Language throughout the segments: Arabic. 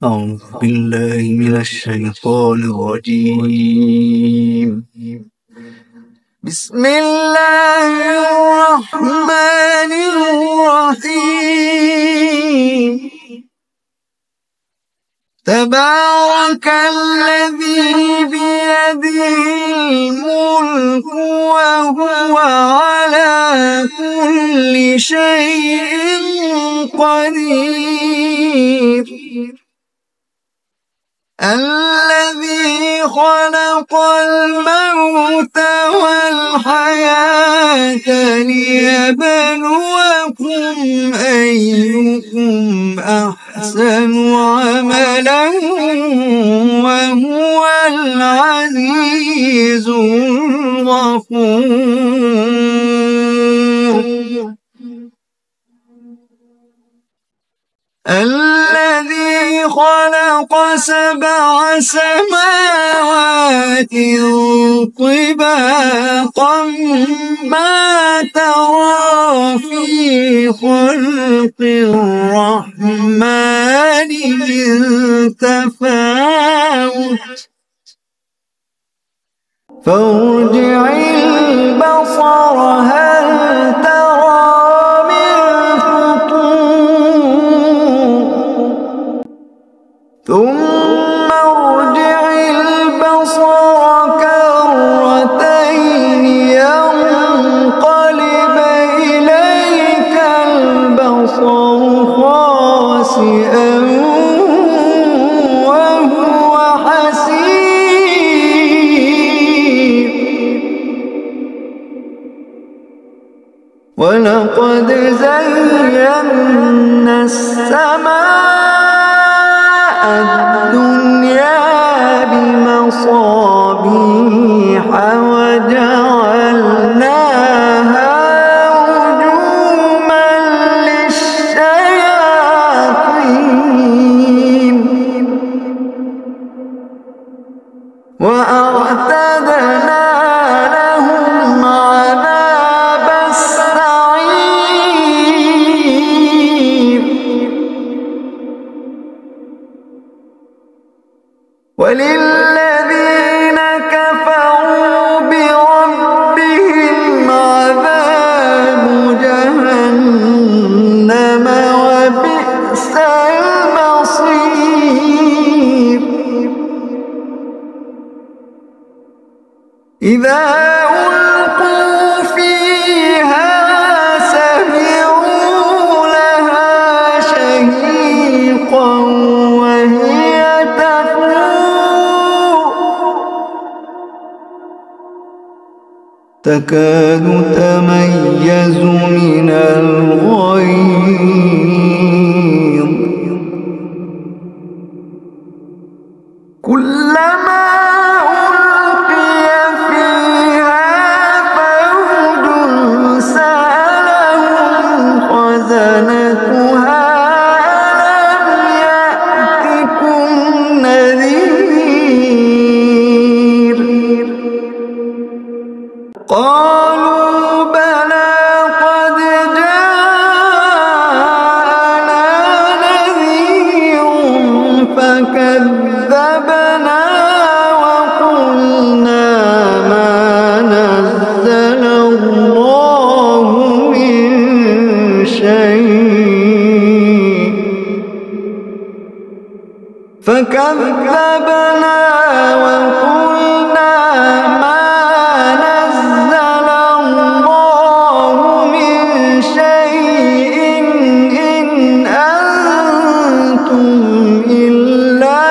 أعوذ بالله من الشيطان الرجيم. بسم الله الرحمن الرحيم. تبارك الذي بيده الملك وهو على كل شيء قدير. الذي خلق الموت والحياة ليبلوكم أيكم أحسن عملا وهو العزيز الغفور. الذي خلق 7 سماوات طباقا ما ترى في خلق الرحمن من تفاوت فارجع البصر هل ترى من فطور ثم ارجع البصر كرتين ينقلب إليك البصر خاسئا وهو حسير. ولقد زينا السماء الدنيا بمصابيح وجعلناها رجوما للشياطين وأعتدنا لهم عذاب السعير. وللذين كفروا بربهم عذاب جهنم وبئس المصير. إذا ألقوا فيها سمعوا لها شهيقا وهي تكاد تميز من الغيظ كلما ألقي فيها فوج سألهم خزنتها ألم يأتكم نذير قالوا بلى قد جاءنا نذير فكذبنا وقلنا ما نزل الله من شيء فكذبنا وقلنا ما نزل الله من شيء إن أنتم إلا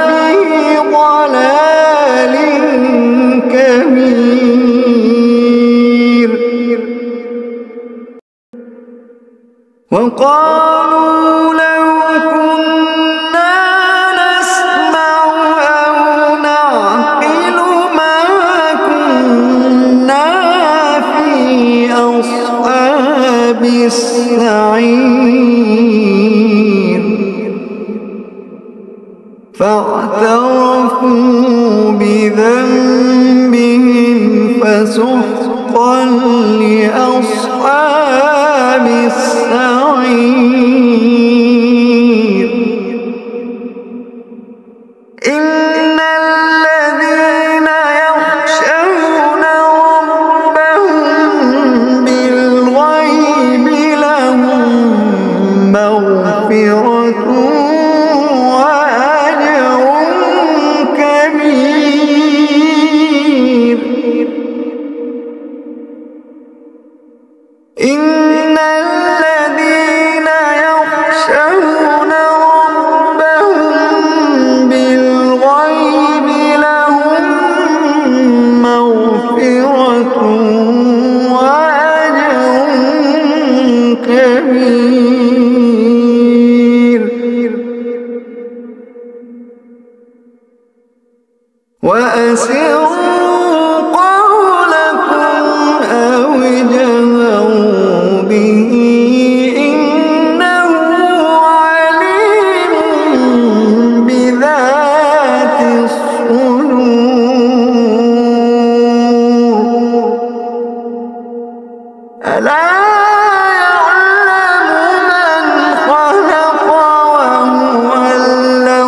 في ضلال كبير. وقالوا لو كنا نسمع أو نعقل ما كنا في أصحاب السعير. فاعترفوا بذنبهم فسحقا لأصحاب السعير. إن الذين يخشون ربهم بالغيب لهم مغفرة وأجر كبير. إن الذين يخشون ربهم بالغيب لهم مغفرة وأجر كبير. وأسروا قولكم أو اجهروا به إنه عليم بذات الصدور. ألا يعلم من خلق وهو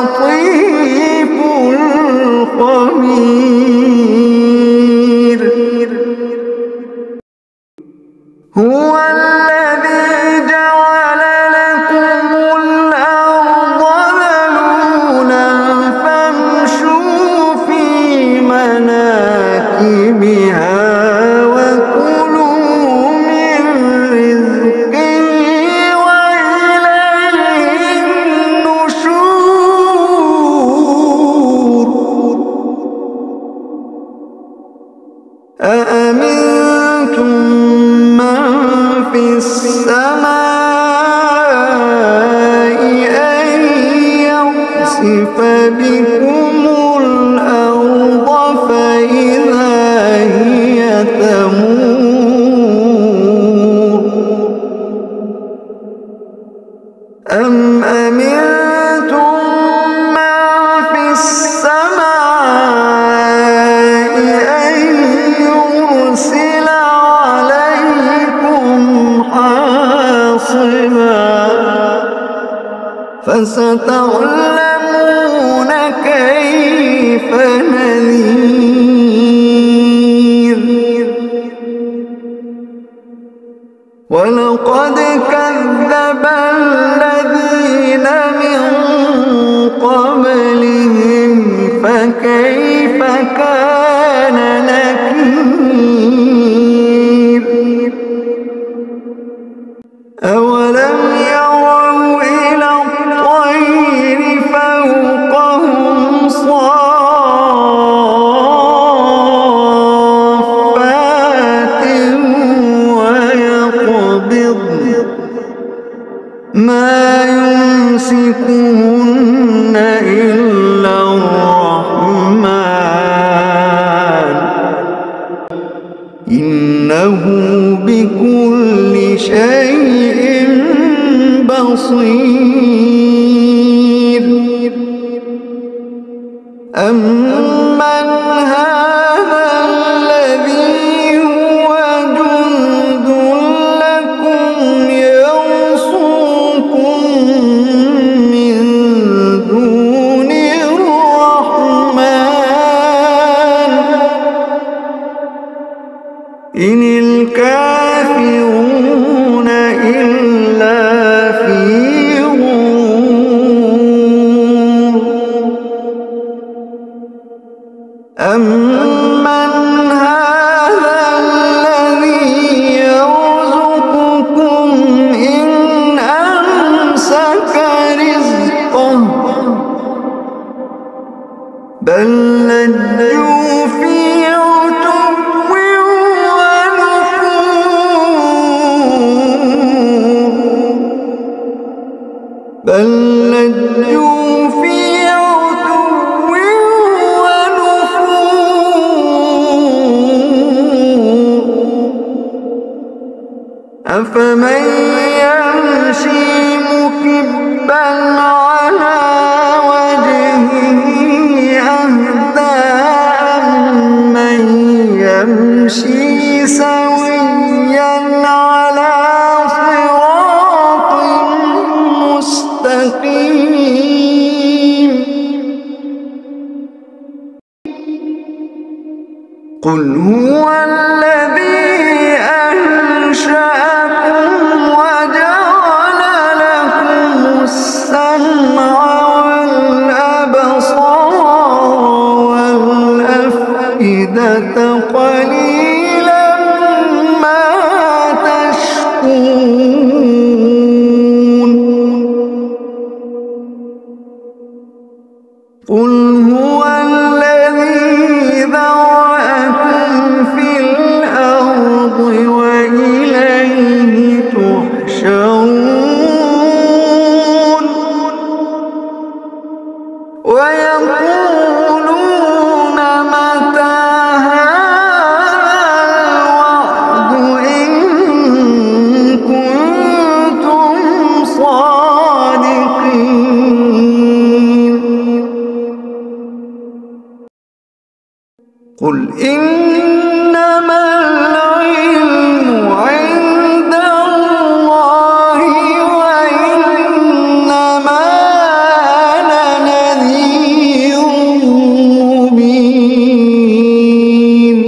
اللطيف الخبير. هو الذي جعل لكم الأرض ذلولا فامشوا في مناكبها وكلوا من رزقه وإليه النشور. أأمنتم من في السماء أن يخسف بكم الأرض فإذا هي تمور. أم أمنتم من في السماء أن يرسل عليكم حاصبا فستعلمون كيف نذير. ولقد كذب الذين من قبلهم فكيف كان نكير. أولم يروا إلى الطير فوقهم صافات ويقبضن ما يمسكهن إلا الرحمن إنه بكل شيء بصير. أمن هذا الذي هو جند لكم يرصوكم من دون الرحمن إن الكافرون إلا في غرور. أمن هذا الذي يرزقكم إن أمسك رزقه بل لجوا في عتو ونفور. بل لجوا في عتو ونفور. أفمن يمشي مكبا على وجهه أهدى أمن يمشي سويا على صراط مستقيم. قل هو الذي أنشأكم وجعل لكم السمع والأبصار والأفئدة قليلا ما تشكرون قل هو الذي ذرأكم في الأرض وإليه تحشرون ويقولون متى هذا الوعد إن كنتم صادقين قل إنما العلم عند الله وإنما أنا نذير مبين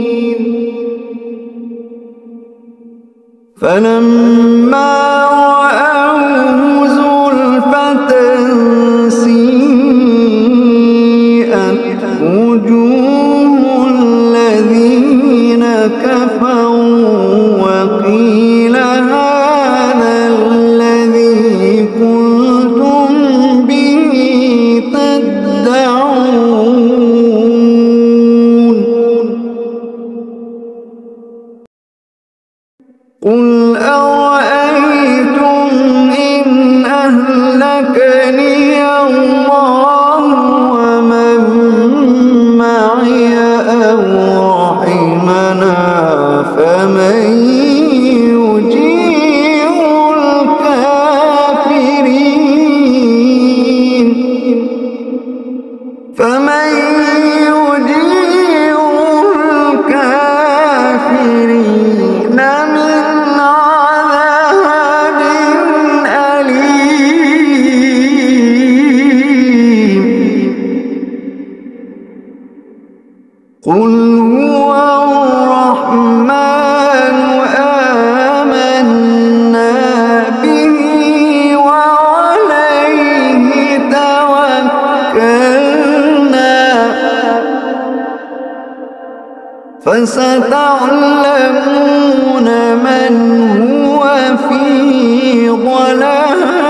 فلما رأوه زلفة سيئت وجوه الذين كفروا وقيل هذا الذي كنتم به تدعون قل أرأيتم إن أهلكني الله ومن معي أو رحمنا فمن يجير الكافرين من عذاب أليم قل هو الرحمن آمنا به وعليه توكلنا فستعلمون من هو في ضلال